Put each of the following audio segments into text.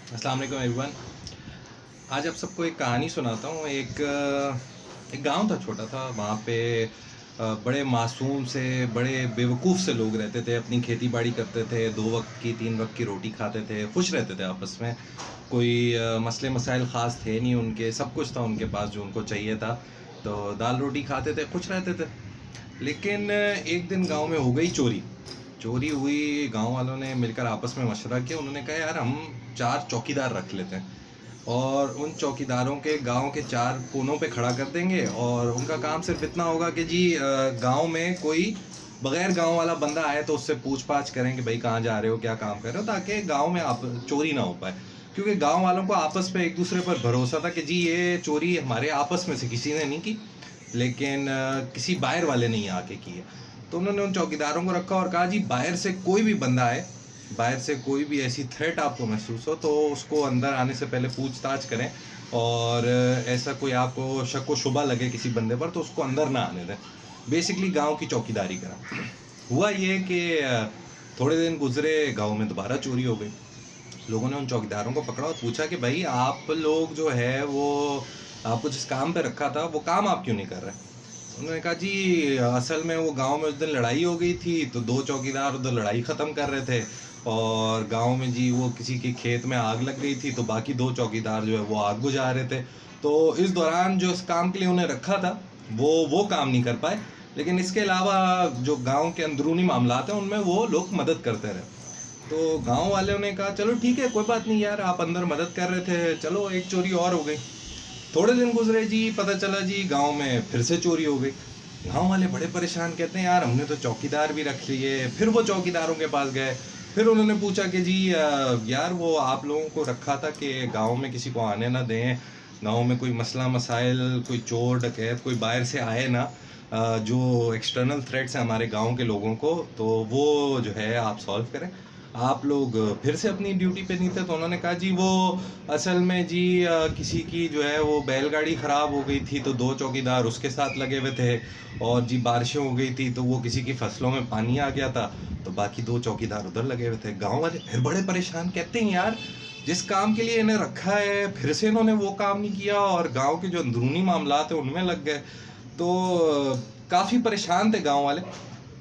अस्सलाम वालेकुम एवरीवन। आज आप सबको एक कहानी सुनाता हूँ। एक गांव था, छोटा था। वहाँ पे बड़े मासूम से, बड़े बेवकूफ़ से लोग रहते थे। अपनी खेती बाड़ी करते थे, 2 वक्त की 3 वक्त की रोटी खाते थे, खुश रहते थे आपस में। कोई मसले मसाइल ख़ास थे नहीं उनके, सब कुछ था उनके पास जो उनको चाहिए था। तो दाल रोटी खाते थे, खुश रहते थे। लेकिन एक दिन गांव में हो गई चोरी। चोरी हुई, गांव वालों ने मिलकर आपस में मशवरा किया। उन्होंने कहा यार हम 4 चौकीदार रख लेते हैं और उन चौकीदारों के गांव के 4 कोनों पे खड़ा कर देंगे और उनका काम सिर्फ इतना होगा कि जी गांव में कोई बगैर गांव वाला बंदा आए तो उससे पूछ पाछ करें कि भाई कहाँ जा रहे हो, क्या काम कर रहे हो, ताकि गांव में आप चोरी ना हो पाए। क्योंकि गांव वालों को आपस में एक दूसरे पर भरोसा था कि जी ये चोरी हमारे आपस में से किसी ने नहीं की, लेकिन किसी बाहर वाले ने ही आके की है। तो उन्होंने उन चौकीदारों को रखा और कहा जी बाहर से कोई भी बंदा आए, बाहर से कोई भी ऐसी थ्रेट आपको महसूस हो तो उसको अंदर आने से पहले पूछताछ करें। और ऐसा कोई आपको शक व शुबा लगे किसी बंदे पर तो उसको अंदर ना आने दें। बेसिकली गांव की चौकीदारी करा। हुआ ये कि थोड़े दिन गुजरे, गांव में दोबारा चोरी हो गई। लोगों ने उन चौकीदारों को पकड़ा और पूछा कि भाई आप लोग जो है वो आपको जिस काम पे रखा था वो काम आप क्यों नहीं कर रहे। उन्होंने कहा जी असल में वो गांव में उस दिन लड़ाई हो गई थी तो 2 चौकीदार उधर लड़ाई ख़त्म कर रहे थे और गांव में जी वो किसी के खेत में आग लग गई थी तो बाकी 2 चौकीदार जो है वो आग बुझा रहे थे। तो इस दौरान जो इस काम के लिए उन्हें रखा था वो काम नहीं कर पाए। लेकिन इसके अलावा जो गांव के अंदरूनी मामलात हैं उनमें वो लोग मदद करते रहे। तो गांव वालों ने कहा चलो ठीक है, कोई बात नहीं यार, आप अंदर मदद कर रहे थे, चलो एक चोरी और हो गई। थोड़े दिन गुजरे जी, पता चला जी गांव में फिर से चोरी हो गई। गांव वाले बड़े परेशान, कहते हैं यार हमने तो चौकीदार भी रख लिए। फिर वो चौकीदारों के पास गए। फिर उन्होंने पूछा कि जी यार वो आप लोगों को रखा था कि गांव में किसी को आने ना दें, गांव में कोई मसला मसाइल, कोई चोर डकैत कोई बाहर से आए ना, जो एक्सटर्नल थ्रेट्स हैं हमारे गांव के लोगों को, तो वो जो है आप सॉल्व करें। आप लोग फिर से अपनी ड्यूटी पे नहीं थे। तो उन्होंने कहा जी वो असल में जी किसी की जो है वो बैलगाड़ी ख़राब हो गई थी तो 2 चौकीदार उसके साथ लगे हुए थे। और जी बारिशें हो गई थी तो वो किसी की फसलों में पानी आ गया था तो बाकी 2 चौकीदार उधर लगे हुए थे। गांव वाले फिर बड़े परेशान, कहते हैं यार जिस काम के लिए इन्हें रखा है फिर से इन्होंने वो काम नहीं किया और गांव के जो अंदरूनी मामलात हैं उनमें लग गए। तो काफ़ी परेशान थे गांव वाले।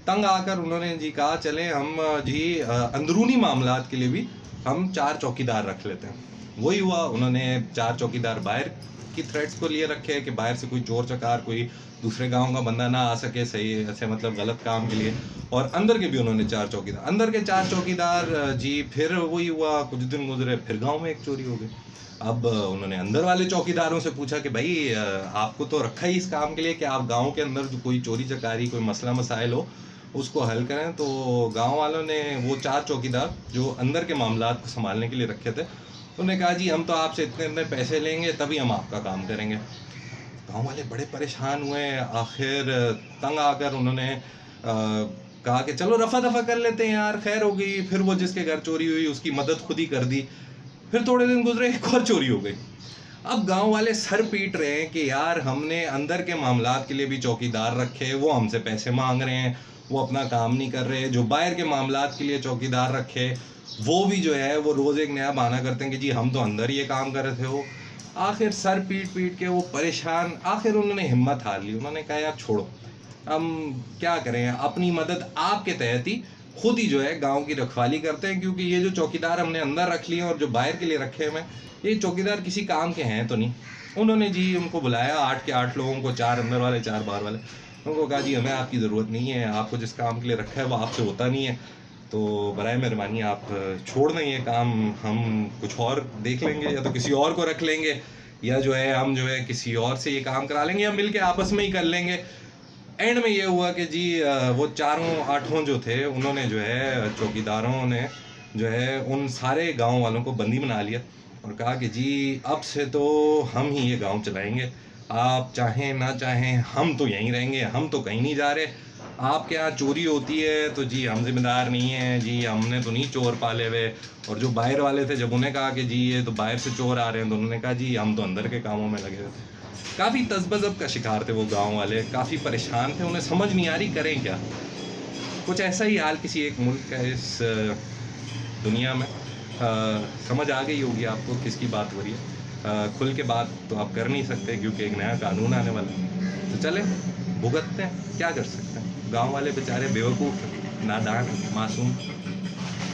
तंग आकर उन्होंने जी कहा चले हम जी अंदरूनी मामलात के लिए भी हम 4 चौकीदार रख लेते हैं। वही हुआ, उन्होंने 4 चौकीदार बाहर की थ्रेड्स को लिए रखे कि बाहर से कोई चोर चकार, कोई दूसरे गांव का बंदा ना आ सके सही ऐसे मतलब गलत काम के लिए। और अंदर के भी उन्होंने 4 चौकीदार, अंदर के 4 चौकीदार जी। फिर वही हुआ, कुछ दिन गुजरे, फिर गांव में एक चोरी हो गई। अब उन्होंने अंदर वाले चौकीदारों से पूछा कि भाई आपको तो रखा ही इस काम के लिए कि आप गांव के अंदर जो कोई चोरी चकारी, कोई मसला मसाइल हो उसको हल करें। तो गांव वालों ने वो 4 चौकीदार जो अंदर के मामलात को संभालने के लिए रखे थे, उन्होंने कहा जी हम तो आपसे इतने इतने पैसे लेंगे तभी हम आपका काम करेंगे। गांव वाले बड़े परेशान हुए। आखिर तंग आकर उन्होंने कहा कि चलो रफा दफा कर लेते हैं यार, खैर हो गई। फिर वो जिसके घर चोरी हुई उसकी मदद खुद ही कर दी। फिर थोड़े दिन गुजरे, एक और चोरी हो गई। अब गांव वाले सर पीट रहे हैं कि यार हमने अंदर के मामलात के लिए भी चौकीदार रखे, वो हमसे पैसे मांग रहे हैं, वो अपना काम नहीं कर रहे। जो बाहर के मामलात के लिए चौकीदार रखे वो भी जो है वो रोज़ एक नया बहाना करते हैं कि जी हम तो अंदर ये काम कर रहे थे वो। आखिर सर पीट पीट के वो परेशान, आखिर उन्होंने हिम्मत हार ली। उन्होंने कहा यार छोड़ो, हम क्या करें, अपनी मदद आपके तहत ही खुद ही जो है गांव की रखवाली करते हैं। क्योंकि ये जो चौकीदार हमने अंदर रख लिए और जो बाहर के लिए रखे हुए ये चौकीदार किसी काम के हैं तो नहीं। उन्होंने जी उनको बुलाया, 8 के 8 लोगों को, 4 अंदर वाले 4 बाहर वाले। उनको कहा जी हमें आपकी ज़रूरत नहीं है, आपको जिस काम के लिए रखा है वो आपसे होता नहीं है, तो बराए मेहरबानी आप छोड़ दें ये काम, हम कुछ और देख लेंगे या तो किसी और को रख लेंगे या जो है हम जो है किसी और से ये काम करा लेंगे या मिल के आपस में ही कर लेंगे। एंड में ये हुआ कि जी वो चारों आठों जो थे उन्होंने जो है चौकीदारों ने जो है उन सारे गांव वालों को बंदी बना लिया और कहा कि जी अब से तो हम ही ये गांव चलाएंगे, आप चाहें ना चाहें हम तो यहीं रहेंगे, हम तो कहीं नहीं जा रहे। आपके यहाँ चोरी होती है तो जी हम जिम्मेदार नहीं हैं, जी हमने तो नहीं चोर पाले हुए। और जो बाहर वाले थे जब उन्हें कहा कि जी ये तो बाहर से चोर आ रहे हैं तो उन्होंने कहा जी हम तो अंदर के कामों में लगे हुए थे। काफ़ी तज़ब्ज़ब का शिकार थे वो गांव वाले, काफ़ी परेशान थे, उन्हें समझ नहीं आ रही करें क्या। कुछ ऐसा ही हाल किसी एक मुल्क का इस दुनिया में। समझ आ गई होगी आपको किसकी बात हो रही है। खुल के बात तो आप कर नहीं सकते क्योंकि एक नया कानून आने वाला है। तो चलें, भुगतते हैं, क्या कर सकते हैं। गाँव वाले बेचारे बेवकूफ़ हैं, नादान, मासूम।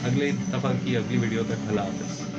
अगली दफ़ा की अगली वीडियो तक भला हाफ़िज़।